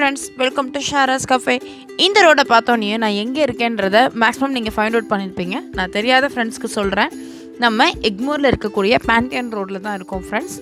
Friends, welcome to Shara's cafe. இந்த ரோடை பார்த்தோன்னே நான் எங்கே இருக்கேன்றதை மேக்ஸிமம் நீங்கள் ஃபைண்ட் அவுட் பண்ணியிருப்பீங்க. நான் தெரியாத ஃப்ரெண்ட்ஸ்க்கு சொல்கிறேன். நம்ம எக்மோரில் இருக்கக்கூடிய பேண்டியன் ரோடில் தான் இருக்கோம் ஃப்ரெண்ட்ஸ்.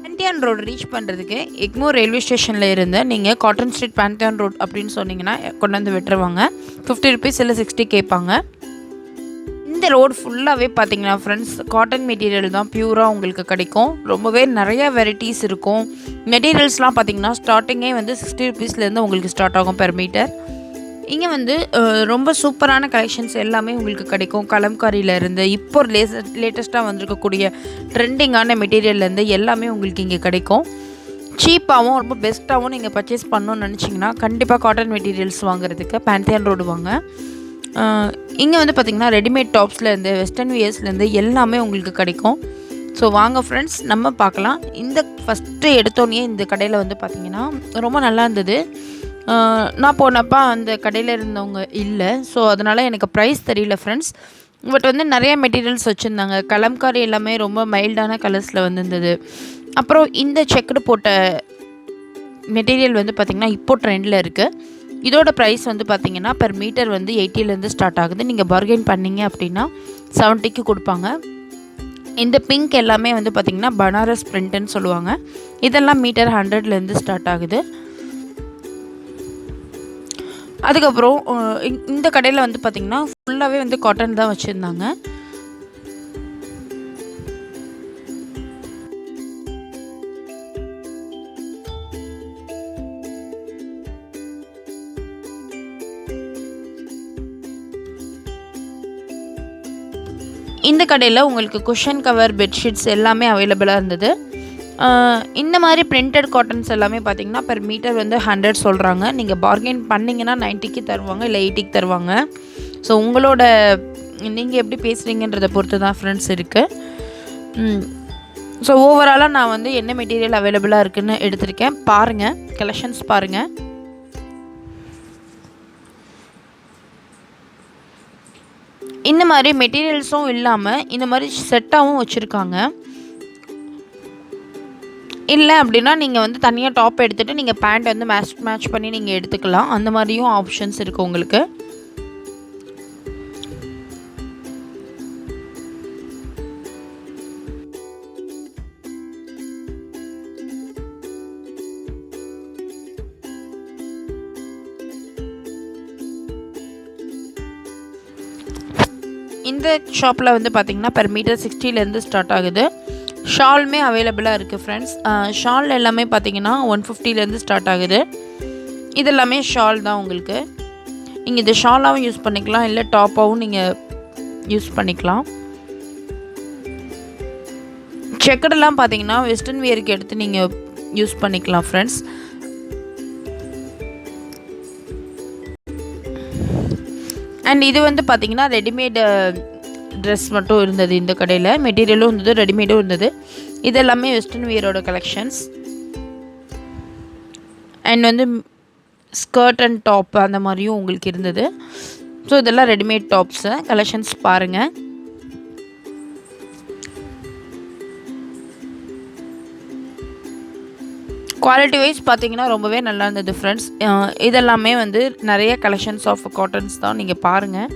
பேண்டியன் ரோடு ரீச் பண்ணுறதுக்கு எக்மோர் ரயில்வே ஸ்டேஷனில் இருந்து நீங்கள் காட்டன் ஸ்ட்ரீட் பேண்டியன் ரோட் அப்படின்னு சொன்னீங்கன்னா கொண்டு வந்து விட்டுருவாங்க. 50 ருபீஸ் இல்லை 60 கேட்பாங்க. இந்த ரோடு ஃபுல்லாகவே பார்த்தீங்கன்னா ஃப்ரெண்ட்ஸ் காட்டன் மெட்டீரியல் தான் பியூராக உங்களுக்கு கிடைக்கும். ரொம்பவே நிறையா வெரைட்டிஸ் இருக்கும். மெட்டீரியல்ஸ்லாம் பார்த்தீங்கன்னா ஸ்டார்டிங்கே வந்து 60 ருபீஸ்லேருந்து உங்களுக்கு ஸ்டார்ட் ஆகும் பெர் மீட்டர். இங்கே வந்து ரொம்ப சூப்பரான கலெக்ஷன்ஸ் எல்லாமே உங்களுக்கு கிடைக்கும். கலம்காரியிலேருந்து இப்போ லேட்டஸ்ட்டாக வந்திருக்கக்கூடிய ட்ரெண்டிங்கான மெட்டீரியல்லேருந்து எல்லாமே உங்களுக்கு இங்கே கிடைக்கும். சீப்பாகவும் ரொம்ப பெஸ்ட்டாகவும் நீங்கள் பர்ச்சேஸ் பண்ணணும்னு நினச்சிங்கன்னா கண்டிப்பாக காட்டன் மெட்டீரியல்ஸ் வாங்குறதுக்கு பேண்டியன் ரோடு வாங்க. இங்கே வந்து பார்த்திங்கன்னா ரெடிமேட் டாப்ஸ்லேருந்து வெஸ்டர்ன் வியர்ஸ்லேருந்து எல்லாமே உங்களுக்கு கிடைக்கும். ஸோ வாங்க ஃப்ரெண்ட்ஸ், நம்ம பார்க்கலாம். இந்த ஃபஸ்ட்டு எடுத்தோன்னே இந்த கடையில் வந்து பார்த்திங்கன்னா ரொம்ப நல்லா இருந்தது. நான் போனப்போ அந்த கடையில் இருந்தவங்க இல்லை, ஸோ அதனால் எனக்கு ப்ரைஸ் தெரியல ஃப்ரெண்ட்ஸ். பட் வந்து நிறைய மெட்டீரியல்ஸ் வச்சுருந்தாங்க. கலம்காரி எல்லாமே ரொம்ப மைல்டான கலர்ஸில் வந்துருந்தது. அப்புறம் இந்த செக்குடு போட்ட மெட்டீரியல் வந்து பார்த்திங்கன்னா இப்போ ட்ரெண்டில் இருக்குது. இதோட ப்ரைஸ் வந்து பார்த்திங்கன்னா பெர் மீட்டர் வந்து 80லேருந்து ஸ்டார்ட் ஆகுது. நீங்கள் பார்கெயின் பண்ணிங்க அப்படின்னா 70க்கு கொடுப்பாங்க. இந்த பிங்க் எல்லாமே வந்து பார்த்திங்கன்னா பனாரஸ் பிரிண்ட்டுன்னு சொல்லுவாங்க. இதெல்லாம் மீட்டர் 100லேருந்து ஸ்டார்ட் ஆகுது. அதுக்கப்புறம் இந்த கடையில் வந்து பார்த்திங்கன்னா ஃபுல்லாகவே வந்து காட்டன் தான் வச்சுருந்தாங்க. இந்த கடையில் உங்களுக்கு குஷன் கவர், பெட்ஷீட்ஸ் எல்லாமே அவைலபிளாக இருந்தது. இந்த மாதிரி பிரிண்டட் காட்டன்ஸ் எல்லாமே பார்த்திங்கன்னா பெர் மீட்டர் வந்து 100 சொல்கிறாங்க. நீங்கள் பார்கெயின் பண்ணிங்கன்னா 90க்கு தருவாங்க, இல்லை 80க்கு தருவாங்க. ஸோ உங்களோட நீங்கள் எப்படி பேசுகிறீங்கன்றதை பொறுத்து தான் ஃப்ரெண்ட்ஸ் இருக்குது. ஸோ ஓவராலாக நான் வந்து என்ன மெட்டீரியல் அவைலபிளாக இருக்குதுன்னு எடுத்திருக்கேன். பாருங்கள், கலெக்ஷன்ஸ் பாருங்கள். இந்த மாதிரி மெட்டீரியல்ஸும் இல்லாமல் இந்த மாதிரி செட்டாகவும் வச்சுருக்காங்க. இல்லை அப்படின்னா நீங்கள் வந்து தனியாக டாப் எடுத்துகிட்டு நீங்கள் பேண்ட் வந்து மேட்ச் பண்ணி நீங்கள் எடுத்துக்கலாம். அந்த மாதிரியும் ஆப்ஷன்ஸ் இருக்குது உங்களுக்கு. இந்த ஷாப்பில் வந்து பார்த்திங்கன்னா பெர் மீட்டர் 60லேருந்து ஸ்டார்ட் ஆகுது. ஷாலுமே அவைலபிளாக இருக்குது ஃப்ரெண்ட்ஸ். ஷால் எல்லாமே பார்த்திங்கன்னா 150லேருந்து ஸ்டார்ட் ஆகுது. இதெல்லாமே ஷால் தான் உங்களுக்கு. நீங்கள் இது ஷாலாகவும் யூஸ் பண்ணிக்கலாம், இல்லை டாப்பாகவும் நீங்கள் யூஸ் பண்ணிக்கலாம். செக்கடெல்லாம் பார்த்திங்கன்னா வெஸ்டர்ன் வியருக்கு எடுத்து நீங்கள் யூஸ் பண்ணிக்கலாம் ஃப்ரெண்ட்ஸ். அண்ட் இது வந்து பார்த்திங்கன்னா ரெடிமேடு ட்ரெஸ் மட்டும் இருந்தது இந்த கடையில். மெட்டீரியலும் இருந்தது, ரெடிமேடும் இருந்தது. இதெல்லாமே வெஸ்டர்ன் வியரோட கலெக்ஷன்ஸ். அண்ட் வந்து ஸ்கர்ட் அண்ட் டாப் அந்த மாதிரியும் உங்களுக்கு இருந்தது. ஸோ இதெல்லாம் ரெடிமேட் டாப்ஸு கலெக்ஷன்ஸ் பாருங்கள். குவாலிட்டி வைஸ் பார்த்தீங்கன்னா ரொம்பவே நல்லா இருந்தது ஃப்ரெண்ட்ஸ். இதெல்லாமே வந்து நிறைய கலெக்ஷன்ஸ் ஆஃப் காட்டன்ஸ் தான், நீங்கள் பாருங்கள்.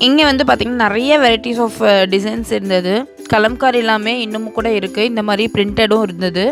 இங்கே வந்து பார்த்திங்கன்னா நிறைய வெரைட்டிஸ் ஆஃப் டிசைன்ஸ் இருந்தது. கலம்காரி எல்லாமே இன்னமும் கூட இருக்குது. இந்த மாதிரி பிரிண்டடும் இருந்தது.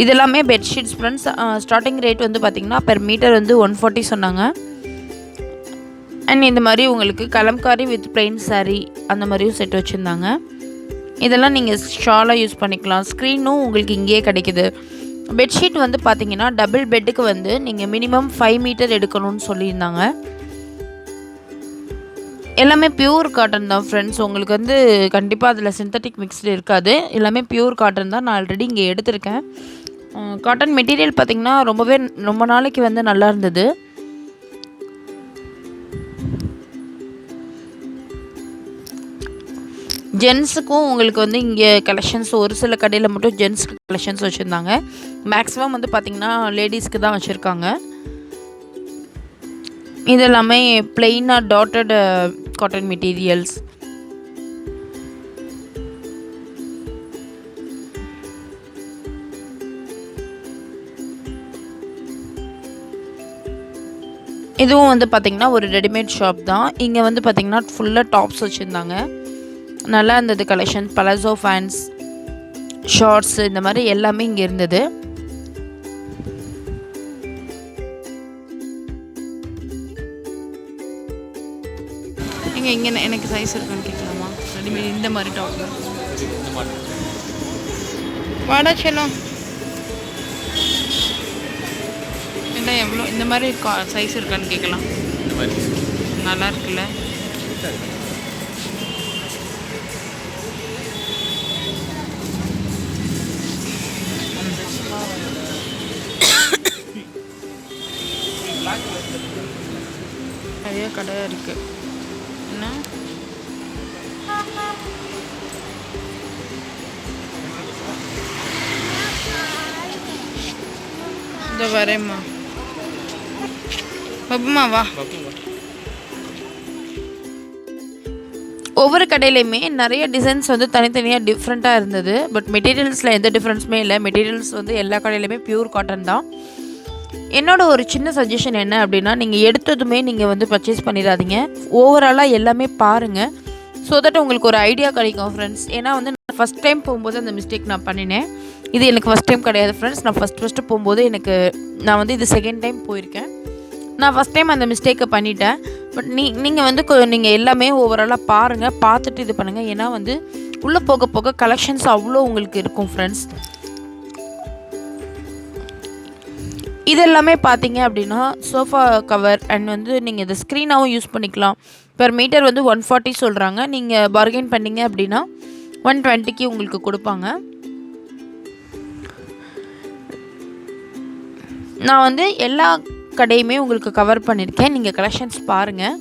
இதெல்லாமே பெட்ஷீட்ஸ் ஃப்ரெண்ட்ஸ். ஸ்டார்டிங் ரேட் வந்து பார்த்திங்கன்னா பெர் மீட்டர் வந்து 140 சொன்னாங்க. அண்ட் இந்த மாதிரி உங்களுக்கு கலம்காரி வித் பிளெயின் சாரீ அந்த மாதிரியும் செட் வச்சுருந்தாங்க. இதெல்லாம் நீங்கள் ஷாலாக யூஸ் பண்ணிக்கலாம். ஸ்க்ரீனும் உங்களுக்கு இங்கேயே கிடைக்கிது. பெட்ஷீட் வந்து பார்த்திங்கன்னா டபுள் பெட்டுக்கு வந்து நீங்கள் மினிமம் 5 மீட்டர் எடுக்கணும்னு சொல்லியிருந்தாங்க. எல்லாமே பியூர் காட்டன் தான் ஃப்ரெண்ட்ஸ். உங்களுக்கு வந்து கண்டிப்பாக அதில் சிந்தட்டிக் மிக்ஸ்டு இருக்காது. எல்லாமே பியூர் காட்டன் தான். நான் ஆல்ரெடி இங்கே எடுத்திருக்கேன். காட்டன் மெட்டீரியல் பார்த்திங்கன்னா ரொம்ப நாளைக்கு வந்து நல்லா இருந்தது. ஜென்ஸுக்கும் உங்களுக்கு வந்து இங்கே கலெக்ஷன்ஸ் ஒரு சில கடையில் மட்டும் ஜென்ஸுக்கு கலெக்ஷன்ஸ் வச்சுருந்தாங்க. மேக்ஸிமம் வந்து பார்த்திங்கன்னா லேடிஸ்க்கு தான் வச்சுருக்காங்க. இது எல்லாமே பிளெயினாக டாட்டட் காட்டன் மெட்டீரியல்ஸ். இதுவும் வந்து பார்த்திங்கன்னா ஒரு ரெடிமேட் ஷாப் தான். இங்கே வந்து பார்த்திங்கன்னா ஃபுல்லாக டாப்ஸ் வச்சுருந்தாங்க. நல்லா இருந்தது கலெக்ஷன். பலாசோ ஃபேன்ஸ், ஷார்ட்ஸ், இந்த மாதிரி எல்லாமே இங்கே இருந்தது. இங்கே எனக்கு சைஸ் இருக்கான்னு கேட்கலாமா? ரெடிமேட் இந்த மாதிரி டாப் வாடா செல்லும் இல்லை எவ்வளோ இந்த மாதிரி சைஸ் இருக்கான்னு கேட்கலாம். நல்லா இருக்குல்ல? நிறைய கடை இருக்கு. என்ன இந்த வரேம்மா பப்புமா வா. ஒவ்வொரு கடையிலையுமே நிறைய டிசைன்ஸ் வந்து தனித்தனியாக டிஃப்ரெண்ட்டாக இருந்தது. பட் மெட்டீரியல்ஸில் எந்த டிஃப்ரென்ஸுமே இல்லை. மெட்டீரியல்ஸ் வந்து எல்லா கடையிலையுமே பியூர் காட்டன் தான். என்னோட ஒரு சின்ன சஜஷன் என்ன அப்படின்னா, நீங்கள் எடுத்ததுமே நீங்கள் வந்து பர்ச்சேஸ் பண்ணிடாதீங்க. ஓவராலாக எல்லாமே பாருங்கள். ஸோ தட் உங்களுக்கு ஒரு ஐடியா கிடைக்கும் ஃப்ரெண்ட்ஸ். ஏன்னா வந்து நான் ஃபஸ்ட் டைம் போகும்போது அந்த மிஸ்டேக் நான் பண்ணினேன். இது எனக்கு ஃபஸ்ட் டைம் கிடையாது ஃப்ரெண்ட்ஸ். நான் ஃபஸ்ட்டு போகும்போது நான் வந்து இது செகண்ட் டைம் போயிருக்கேன். நான் ஃபஸ்ட் டைம் அந்த மிஸ்டேக்கை பண்ணிட்டேன். பட் நீங்கள் வந்து நீங்கள் எல்லாமே ஓவராலாக பாருங்கள், பார்த்துட்டு இது பண்ணுங்கள். ஏன்னா வந்து உள்ளே போக போக கலெக்ஷன்ஸ் அவ்வளோ உங்களுக்கு இருக்கும் ஃப்ரெண்ட்ஸ். இதெல்லாமே பார்த்தீங்க அப்படின்னா சோஃபா கவர் அண்ட் வந்து நீங்கள் இதை ஸ்க்ரீனாகவும் யூஸ் பண்ணிக்கலாம். பெர் மீட்டர் வந்து 140 சொல்கிறாங்க. நீங்கள் பார்கெயின் பண்ணிங்க அப்படின்னா 120க்கு உங்களுக்கு கொடுப்பாங்க. நான் வந்து எல்லா கடையுமே உங்களுக்கு கவர் பண்ணியிருக்கேன். நீங்கள் கலெக்ஷன்ஸ் பாருங்கள்.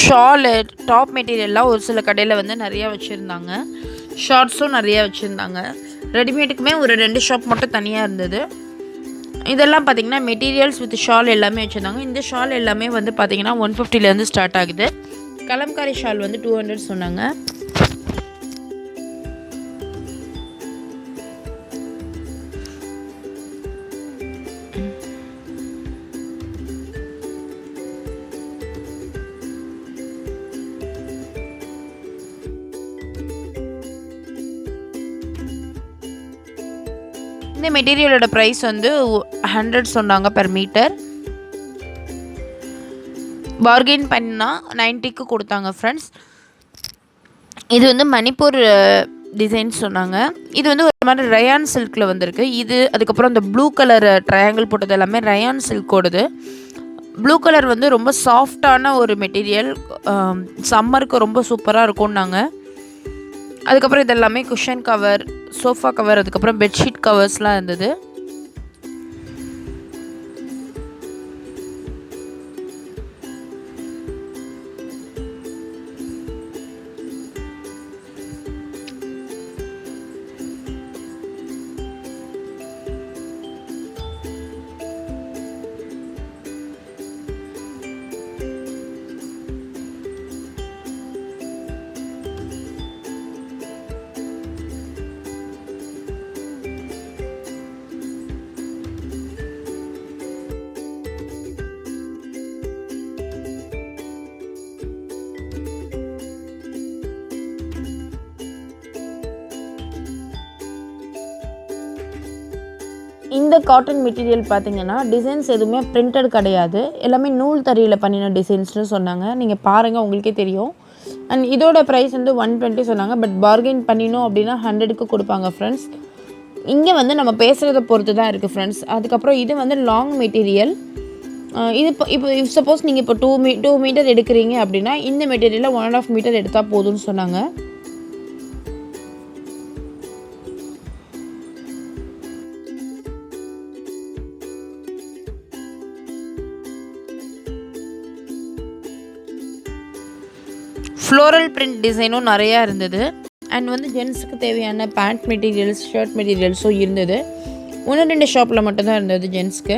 ஷாலு, டாப் மெட்டீரியல்லாம் ஒரு சில கடையில் வந்து நிறையா வச்சுருந்தாங்க. ஷார்ட்ஸும் நிறையா வச்சுருந்தாங்க. ரெடிமேடுக்குமே ஒரு 2 ஷாப் மட்டும் தனியாக இருந்தது. இதெல்லாம் பார்த்திங்கன்னா மெட்டீரியல்ஸ் வித் ஷால் எல்லாமே வச்சுருந்தாங்க. இந்த ஷால் எல்லாமே வந்து பார்த்திங்கன்னா 150லேருந்து ஸ்டார்ட் ஆகுது. கலம்காரி ஷால் வந்து 200 சொன்னாங்க. இந்த மெட்டீரியலோட ப்ரைஸ் வந்து 100 சொன்னாங்க பெர் மீட்டர். பார்கெயின் பண்ணால் 90க்கு கொடுத்தாங்க ஃப்ரெண்ட்ஸ். இது வந்து மணிப்பூர் டிசைன்ஸ் சொன்னாங்க. இது வந்து ஒரு மாதிரி ரயான் சில்கில் வந்திருக்கு. இது அதுக்கப்புறம் இந்த ப்ளூ கலர் ட்ரையாங்கிள் போட்டது எல்லாமே ரயான் சில்கோடது. ப்ளூ கலர் வந்து ரொம்ப சாஃப்டான ஒரு மெட்டீரியல். சம்மருக்கு ரொம்ப சூப்பராக இருக்கும்னாங்க. அதுக்கப்புறம் இதெல்லாமே குஷன் கவர், சோஃபா கவர், அதுக்கப்புறம் பெட்ஷீட் கவர்ஸ்லாம் இருந்தது. இந்த காட்டன் மெட்டீரியல் பார்த்திங்கன்னா டிசைன்ஸ் எதுவுமே பிரிண்டட் கிடையாது. எல்லாமே நூல் தறியில் பண்ணின டிசைன்ஸ்னு சொன்னாங்க. நீங்கள் பாருங்கள், உங்களுக்கே தெரியும். அண்ட் இதோட ப்ரைஸ் வந்து 120 சொன்னாங்க. பட் பார்கெயின் பண்ணினோம் அப்படின்னா 100க்கு கொடுப்பாங்க ஃப்ரெண்ட்ஸ். இங்கே வந்து நம்ம பேசுகிறத பொறுத்து தான் இருக்குது ஃப்ரெண்ட்ஸ். அதுக்கப்புறம் இது வந்து லாங் மெட்டீரியல். இது இப்போ சப்போஸ் நீங்கள் இப்போ 2 மீட்டர் எடுக்கிறீங்க அப்படின்னா இந்த மெட்டீரியலில் 1.5 மீட்டர் எடுத்தால் போதும்னு சொன்னாங்க. ஃப்ளோரல் பிரிண்ட் டிசைனும் நிறையா இருந்தது. அண்ட் வந்து ஜென்ஸுக்கு தேவையான பேண்ட் மெட்டீரியல்ஸ், ஷர்ட் மெட்டீரியல்ஸும் இருந்தது. 1-2 ஷாப்பில் மட்டும்தான் இருந்தது ஜென்ஸ்க்கு.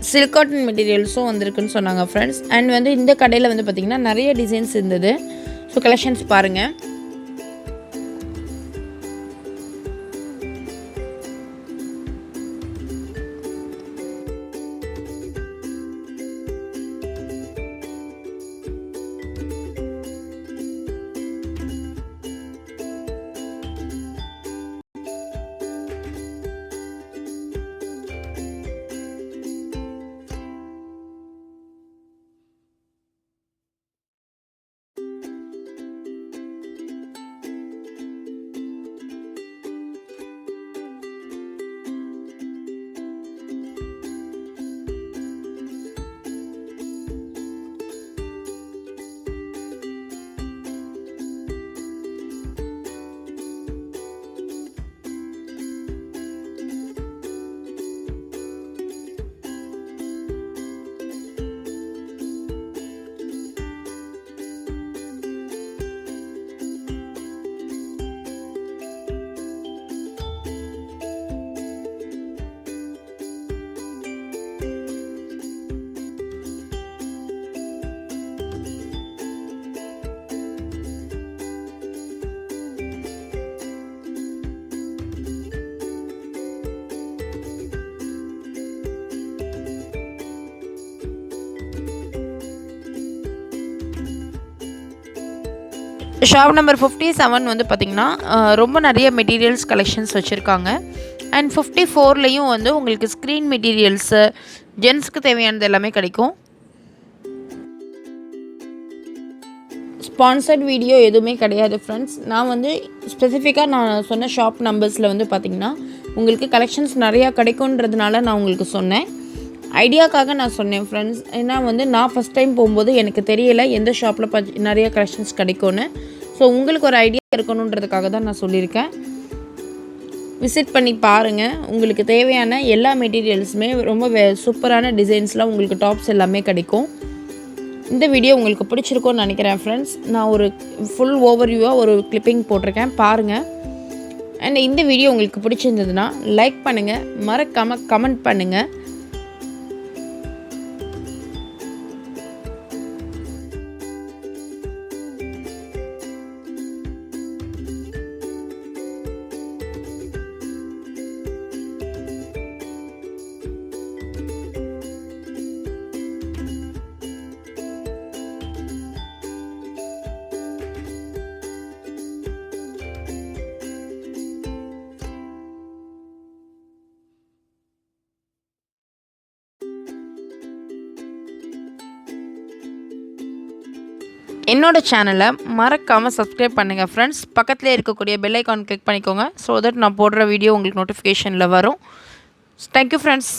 சில்க் காட்டன் மெட்டீரியல்ஸும் வந்திருக்குன்னு சொன்னாங்க ஃப்ரெண்ட்ஸ். அண்ட் வந்து இந்த கடையில் வந்து பார்த்திங்கன்னா நிறைய டிசைன்ஸ் இருந்தது. ஸோ கலெக்ஷன்ஸ் பாருங்கள். ஷாப் நம்பர் 57 வந்து பார்த்திங்கன்னா ரொம்ப நிறைய மெட்டீரியல்ஸ் கலெக்ஷன்ஸ் வச்சுருக்காங்க. அண்ட் 54லேயும் வந்து உங்களுக்கு ஸ்க்ரீன் மெட்டீரியல்ஸு, ஜென்ஸுக்கு தேவையானது எல்லாமே கிடைக்கும். ஸ்பான்சர்ட் வீடியோ எதுவுமே கிடையாது ஃப்ரெண்ட்ஸ். நான் வந்து ஸ்பெசிஃபிக்காக நான் சொன்ன ஷாப் நம்பர்ஸில் வந்து பார்த்திங்கன்னா உங்களுக்கு கலெக்ஷன்ஸ் நிறையா கிடைக்குன்றதுனால நான் உங்களுக்கு சொன்னேன். ஐடியாக்காக நான் சொன்னேன் ஃப்ரெண்ட்ஸ். ஏன்னா வந்து நான் ஃபஸ்ட் டைம் போகும்போது எனக்கு தெரியலை எந்த ஷாப்பில் நிறைய கலெக்ஷன்ஸ் கிடைக்கும்னு. ஸோ உங்களுக்கு ஒரு ஐடியா இருக்கணுன்றதுக்காக தான் நான் சொல்லியிருக்கேன். விசிட் பண்ணி பாருங்கள். உங்களுக்கு தேவையான எல்லா மெட்டீரியல்ஸுமே ரொம்ப சூப்பரான டிசைன்ஸ்லாம் உங்களுக்கு டாப்ஸ் எல்லாமே கிடைக்கும். இந்த வீடியோ உங்களுக்கு பிடிச்சிருக்கும்னு நினைக்கிறேன் ஃப்ரெண்ட்ஸ். நான் ஒரு ஃபுல் ஓவர்வியூவாக ஒரு கிளிப்பிங் போட்டிருக்கேன், பாருங்கள். அண்ட் இந்த வீடியோ உங்களுக்கு பிடிச்சிருந்ததுன்னா லைக் பண்ணுங்கள், மறக்காமல் கமெண்ட் பண்ணுங்கள். என்னோட சேனலை மறக்காமல் சப்ஸ்கிரைப் பண்ணுங்கள் ஃப்ரெண்ட்ஸ். பக்கத்தில் இருக்கக்கூடிய பெல் ஐக்கான் கிளிக் பண்ணிக்கோங்க. ஸோ தட் நான் போடுற வீடியோ உங்களுக்கு நோட்டிஃபிகேஷனில் வரும். Thank you friends.